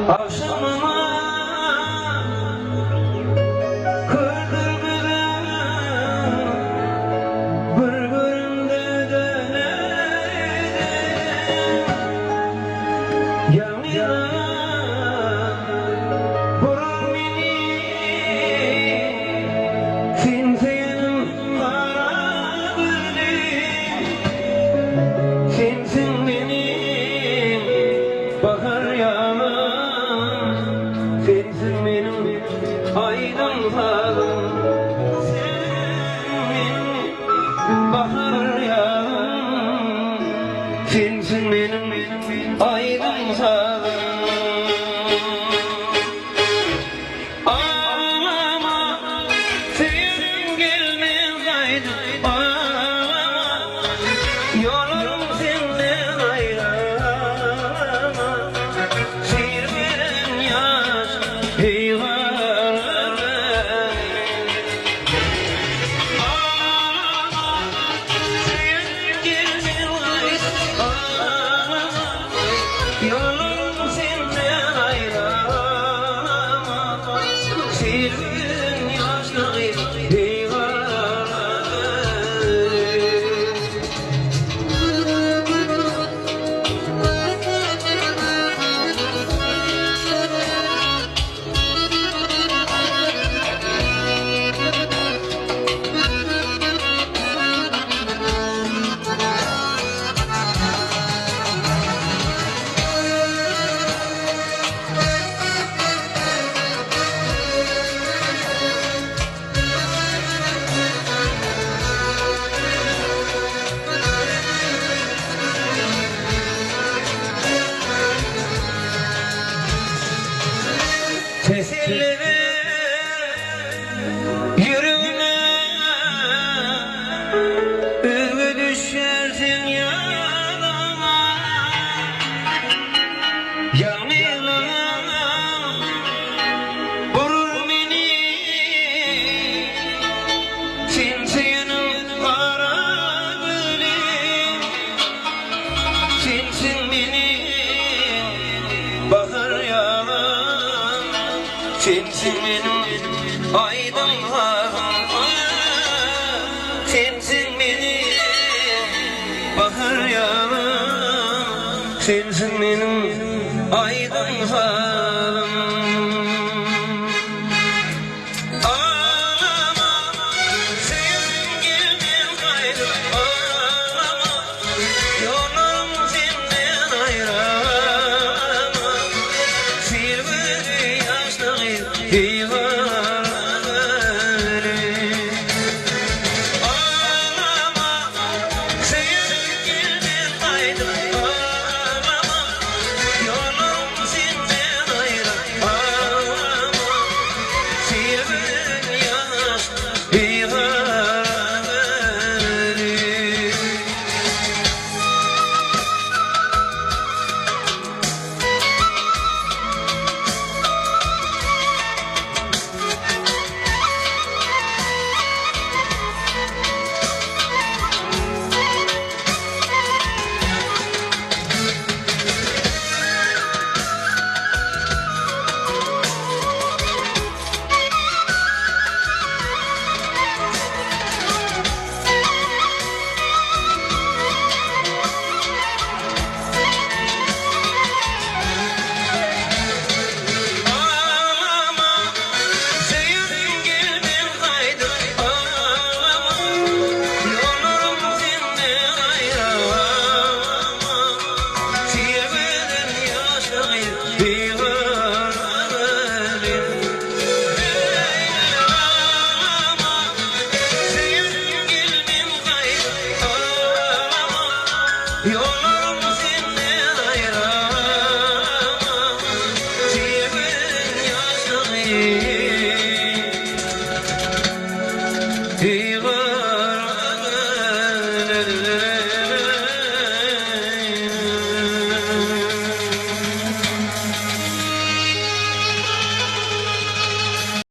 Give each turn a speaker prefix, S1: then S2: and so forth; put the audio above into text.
S1: Akşamıma kırdırmadan bir görümde dönerim. Yanına vurur beni, sensin kara gülüm, sensin benim bahar yağmur. Sensin benim aydınlığım, sen benim bahar yağım, sensin benim aydınlığım. Ağlama, sevdim gelmez aydın, ağlama, yolum senden ayrılama. Sirveren yaş eyvallah. Ağlama, sevdim gelmez aydın, ağlama, yolum senden ayrılama. Sirveren yaş eyvallah. Teselli yüreğime, övü düşersin yanıma. Yanıma vurur beni, sensin kara gülüm, sensin benim bahar yağım, sensin benim aydınlığım, sensin benim bahar yağım, sensin benim aydınlığım. Ağlama, sevdim gelmez aydın, ağlama, yolum senden ayrılama. Sirveri yaşlı eyvallah. Ağlama, sevdim gelmez aydın, ağlama, yolum senden ayrılama. Sirveri yaşlı eyvallah. Ağlama, sevdim gelmez aydın, ağlama, yolum senden ayrılama. Sirveren yaşlı eyvallah. Ağlama, sevdim gelmez aydın, ağlama, yolum senden ayrılama. Sirveren yaşlı eyvallah.